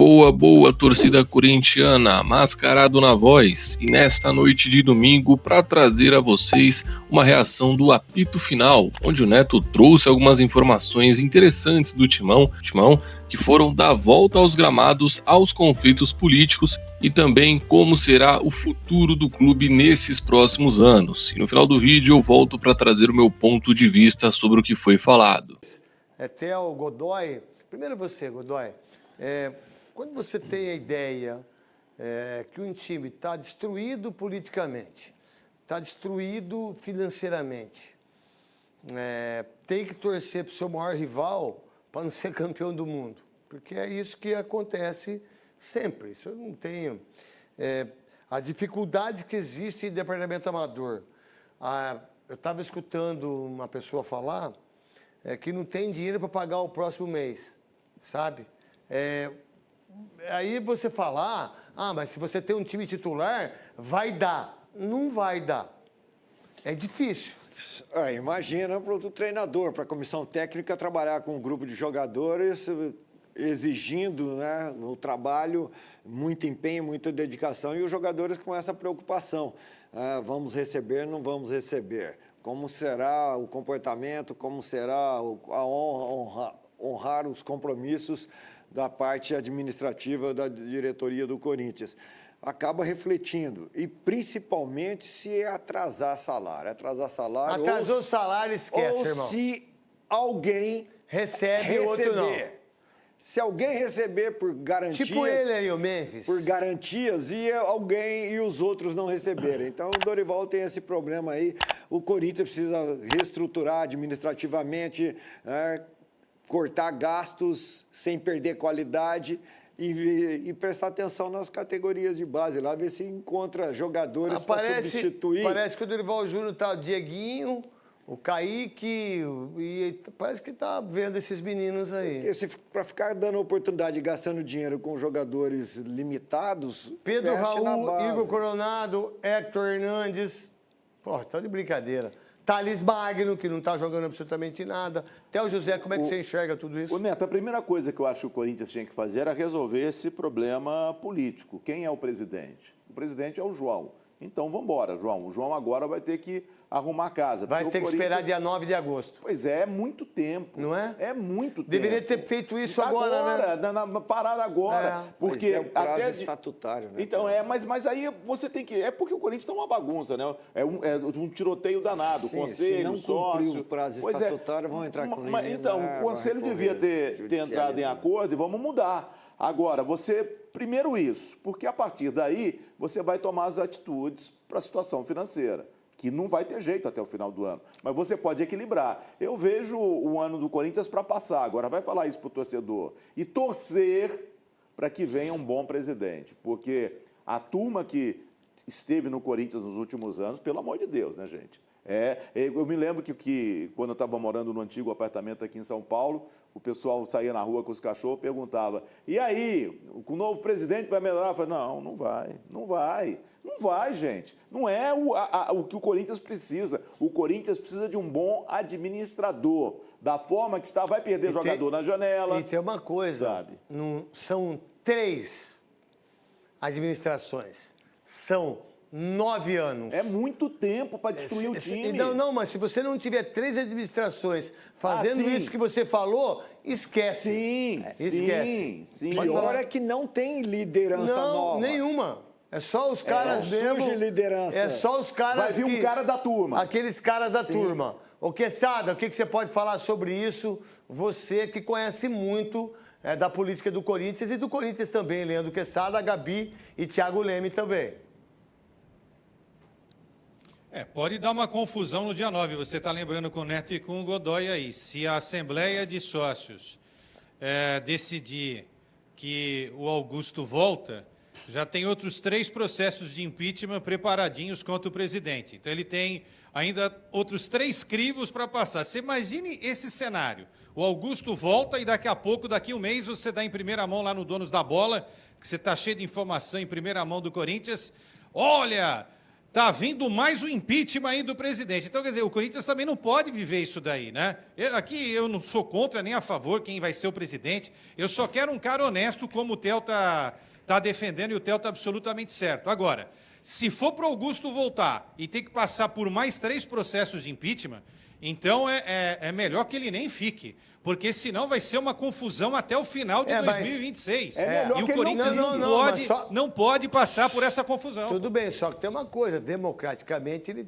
Boa, boa, torcida corintiana, mascarado na voz, e nesta noite de domingo para trazer a vocês uma reação do apito final, onde o Neto trouxe algumas informações interessantes do Timão que foram dar volta aos gramados, aos conflitos políticos e também como será o futuro do clube nesses próximos anos. E no final do vídeo eu volto para trazer o meu ponto de vista sobre o que foi falado. Até o Godoy, primeiro você, Godoy, quando você tem a ideia que um time está destruído politicamente, está destruído financeiramente, tem que torcer para o seu maior rival para não ser campeão do mundo, porque é isso que acontece sempre. Isso eu não tenho. A dificuldade que existe em departamento amador. Eu estava escutando uma pessoa falar que não tem dinheiro para pagar o próximo mês, sabe? Aí você fala, mas se você tem um time titular, vai dar. Não vai dar. É difícil. Imagina para o treinador, para a comissão técnica trabalhar com um grupo de jogadores exigindo, né, no trabalho muito empenho, muita dedicação, e os jogadores com essa preocupação. Vamos receber, não vamos receber. Como será o comportamento, como será a honrar os compromissos da parte administrativa da diretoria do Corinthians. Acaba refletindo, e principalmente se atrasar salário. Atrasou o salário, esquece, irmão. Ou se alguém recebe, outro não. Se alguém receber por garantias... Tipo ele aí, o Memphis. Por garantias, e os outros não receberem. Então, o Dorival tem esse problema aí. O Corinthians precisa reestruturar administrativamente, cortar gastos sem perder qualidade e prestar atenção nas categorias de base lá, ver se encontra jogadores para substituir. Parece que o Dorival Júnior tá o Dieguinho, o Kaique, e parece que tá vendo esses meninos aí. Para ficar dando oportunidade e gastando dinheiro com jogadores limitados... Pedro Raul, Igor Coronado, Hector Hernandes. Pô, tá de brincadeira. Thales Magno, que não está jogando absolutamente nada. Theo José, como é que você enxerga tudo isso? Neto, a primeira coisa que eu acho que o Corinthians tinha que fazer era resolver esse problema político. Quem é o presidente? O presidente é o João. Então, vamos embora, João. O João agora vai ter que arrumar a casa. Vai ter que esperar dia 9 de agosto. Pois é muito tempo. Não é? É muito tempo. Deveria ter feito isso agora, né? Na parada agora. Porque é o prazo estatutário, né? Então, mas aí você tem que... É porque o Corinthians está uma bagunça, né? É um tiroteio danado. Sim, conselho, se não sócio... cumprir o prazo estatutário, vão entrar com liminar. Então, o conselho devia ter entrado em acordo e vamos mudar. Agora, primeiro isso, porque a partir daí você vai tomar as atitudes para a situação financeira, que não vai ter jeito até o final do ano, mas você pode equilibrar. Eu vejo o ano do Corinthians para passar, agora vai falar isso para o torcedor, e torcer para que venha um bom presidente, porque a turma que esteve no Corinthians nos últimos anos, pelo amor de Deus, né, gente? Eu me lembro que quando eu estava morando no antigo apartamento aqui em São Paulo, o pessoal saía na rua com os cachorros e perguntava, e aí, com o novo presidente vai melhorar? Eu falei, não vai, gente. Não é o que o Corinthians precisa. O Corinthians precisa de um bom administrador. Da forma que está, vai perder jogador na janela. E tem uma coisa, sabe? São 3 administrações. São 9 anos. É muito tempo para destruir o time. Não, mas se você não tiver 3 administrações fazendo isso que você falou, esquece. Sim. Pior é que não tem liderança nova. Não, nenhuma. É só os caras mesmo. Surge liderança. É só os caras. Vai vir um cara da turma. Aqueles caras da turma. Ô, Quesada, o que você pode falar sobre isso? Você que conhece muito da política do Corinthians e do Corinthians também, Leandro Quesada, Gabi e Thiago Leme também. Pode dar uma confusão no dia 9, você está lembrando com o Neto e com o Godoy aí. Se a Assembleia de Sócios decidir que o Augusto volta, já tem outros 3 processos de impeachment preparadinhos contra o presidente. Então ele tem ainda outros 3 crivos para passar. Você imagine esse cenário. O Augusto volta e daqui a pouco, daqui um mês, você dá em primeira mão lá no Donos da Bola, que você está cheio de informação em primeira mão do Corinthians. Olha... tá vindo mais um impeachment aí do presidente. Então, quer dizer, o Corinthians também não pode viver isso daí, né? Aqui eu não sou contra nem a favor quem vai ser o presidente. Eu só quero um cara honesto, como o Theo tá defendendo, e o Theo tá absolutamente certo. Agora, se for para o Augusto voltar e ter que passar por mais 3 processos de impeachment, então é melhor que ele nem fique. Porque senão vai ser uma confusão até o final de 2026. E o Corinthians não pode passar por essa confusão. Tudo bem, só que tem uma coisa, democraticamente ele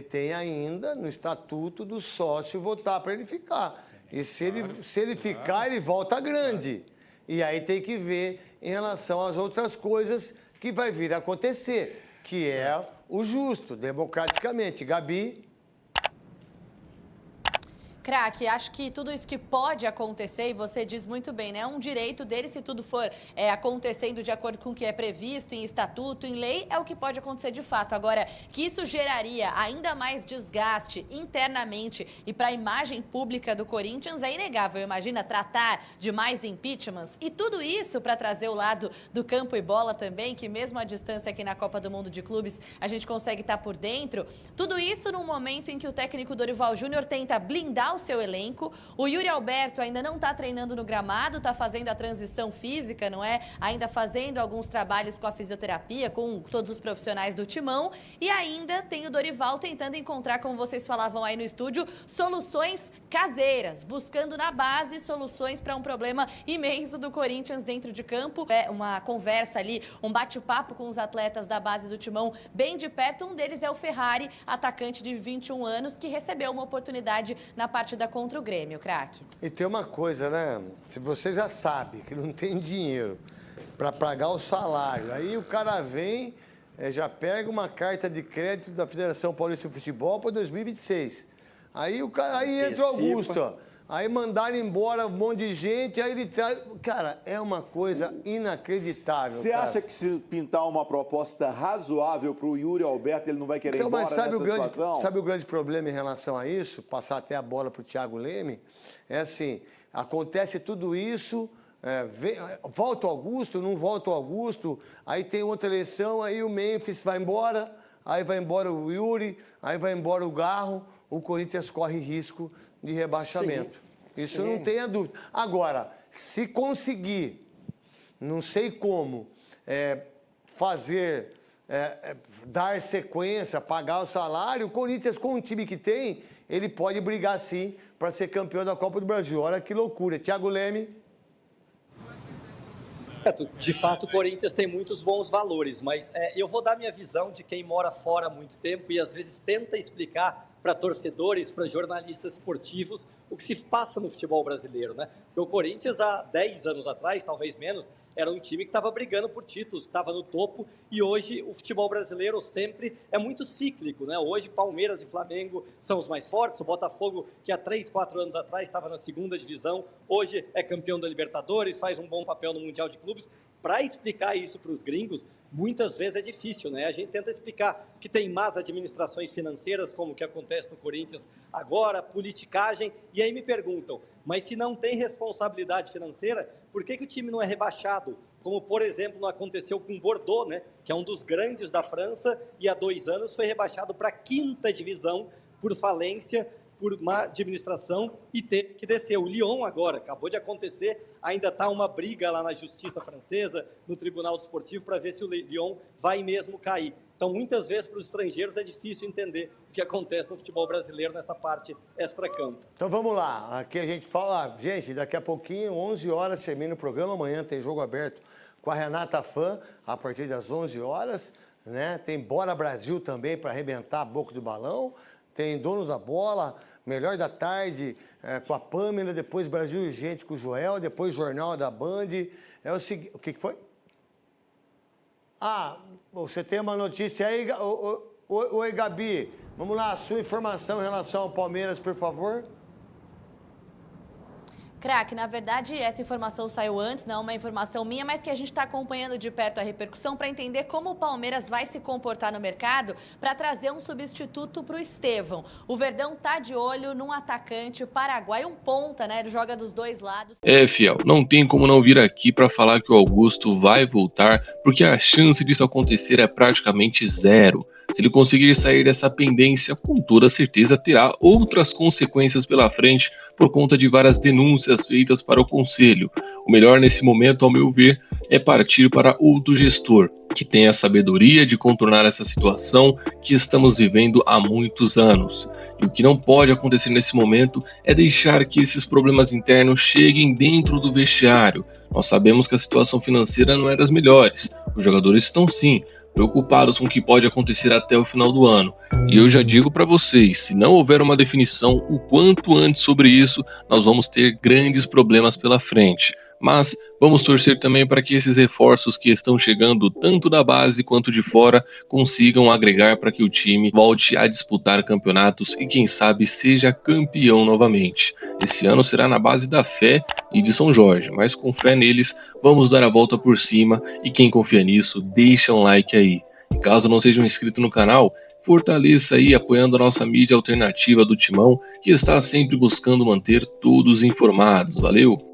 tem ainda no estatuto do sócio votar para ele ficar. E se ele ficar, ele volta grande. E aí tem que ver em relação às outras coisas que vai vir a acontecer, que é o justo, democraticamente. Gabi? Craque, acho que tudo isso que pode acontecer, e você diz muito bem, né? É um direito dele, se tudo for acontecendo de acordo com o que é previsto em estatuto, em lei, é o que pode acontecer de fato. Agora, que isso geraria ainda mais desgaste internamente e para a imagem pública do Corinthians é inegável. Imagina tratar de mais impeachments e tudo isso para trazer o lado do campo e bola também, que mesmo à distância aqui na Copa do Mundo de Clubes, a gente consegue estar por dentro. Tudo isso num momento em que o técnico Dorival Júnior tenta blindar o seu elenco. O Yuri Alberto ainda não está treinando no gramado, está fazendo a transição física, não é? Ainda fazendo alguns trabalhos com a fisioterapia, com todos os profissionais do timão. E ainda tem o Dorival tentando encontrar, como vocês falavam aí no estúdio, soluções caseiras, buscando na base soluções para um problema imenso do Corinthians dentro de campo. É uma conversa ali, um bate-papo com os atletas da base do timão bem de perto. Um deles é o Ferrari, atacante de 21 anos, que recebeu uma oportunidade na partida contra o Grêmio, craque. E tem uma coisa, né? Se você já sabe que não tem dinheiro para pagar o salário, aí o cara vem, já pega uma carta de crédito da Federação Paulista de Futebol para 2026. Aí entra o Augusto, ó. Aí mandaram embora um monte de gente, aí ele traz... Cara, é uma coisa inacreditável. Você acha que se pintar uma proposta razoável para o Yuri Alberto, ele não vai querer ir embora nessa situação? Sabe o grande problema em relação a isso? Passar até a bola para o Thiago Leme? É assim, acontece tudo isso... volta o Augusto, não volta o Augusto, aí tem outra eleição, aí o Memphis vai embora, aí vai embora o Yuri, aí vai embora o Garro, o Corinthians corre risco de rebaixamento. Isso não tenha dúvida. Agora, se conseguir, não sei como, dar sequência, pagar o salário, o Corinthians, com o time que tem, ele pode brigar sim para ser campeão da Copa do Brasil. Olha que loucura. Thiago Leme. De fato, o Corinthians tem muitos bons valores, mas eu vou dar minha visão de quem mora fora há muito tempo e às vezes tenta explicar para torcedores, para jornalistas esportivos, o que se passa no futebol brasileiro, né? Porque o Corinthians, há 10 anos atrás, talvez menos, era um time que estava brigando por títulos, que estava no topo, e hoje o futebol brasileiro sempre é muito cíclico, né? Hoje Palmeiras e Flamengo são os mais fortes, o Botafogo, que há 3, 4 anos atrás estava na segunda divisão, hoje é campeão da Libertadores, faz um bom papel no Mundial de Clubes. Para explicar isso para os gringos, muitas vezes é difícil, né? A gente tenta explicar que tem más administrações financeiras, como o que acontece no Corinthians agora, politicagem, e aí me perguntam, mas se não tem responsabilidade financeira, por que o time não é rebaixado? Como, por exemplo, não aconteceu com o Bordeaux, né? Que é um dos grandes da França, e há 2 anos foi rebaixado para a 5ª divisão por falência, por má administração, e teve que descer. O Lyon agora, acabou de acontecer, ainda está uma briga lá na justiça francesa, no Tribunal Desportivo, para ver se o Lyon vai mesmo cair. Então, muitas vezes, para os estrangeiros, é difícil entender o que acontece no futebol brasileiro nessa parte extracampo. Então, vamos lá. Aqui a gente fala... Gente, daqui a pouquinho, 11 horas, termina o programa. Amanhã tem jogo aberto com a Renata Fã, a partir das 11 horas. Né? Tem Bora Brasil também, para arrebentar a boca do balão. Tem Donos da Bola, Melhor da Tarde com a Pâmela, depois Brasil Urgente com o Joel, depois Jornal da Band. É o seguinte... O que foi? Ah, você tem uma notícia aí? Oi, Gabi. Vamos lá, sua informação em relação ao Palmeiras, por favor. Craque, na verdade, essa informação saiu antes, não é uma informação minha, mas que a gente está acompanhando de perto a repercussão para entender como o Palmeiras vai se comportar no mercado para trazer um substituto para o Estevão. O Verdão tá de olho num atacante paraguaio, um ponta, né? Ele joga dos dois lados. Fiel, não tem como não vir aqui para falar que o Augusto vai voltar, porque a chance disso acontecer é praticamente zero. Se ele conseguir sair dessa pendência, com toda certeza terá outras consequências pela frente por conta de várias denúncias feitas para o conselho. O melhor nesse momento, ao meu ver, é partir para outro gestor, que tenha a sabedoria de contornar essa situação que estamos vivendo há muitos anos. E o que não pode acontecer nesse momento é deixar que esses problemas internos cheguem dentro do vestiário. Nós sabemos que a situação financeira não é das melhores. Os jogadores estão sim preocupados com o que pode acontecer até o final do ano. E eu já digo para vocês, se não houver uma definição o quanto antes sobre isso, nós vamos ter grandes problemas pela frente. Mas vamos torcer também para que esses reforços que estão chegando tanto da base quanto de fora consigam agregar para que o time volte a disputar campeonatos e quem sabe seja campeão novamente. Esse ano será na base da fé e de São Jorge, mas com fé neles vamos dar a volta por cima e quem confia nisso deixa um like aí. E caso não seja inscrito no canal, fortaleça aí apoiando a nossa mídia alternativa do Timão, que está sempre buscando manter todos informados. Valeu!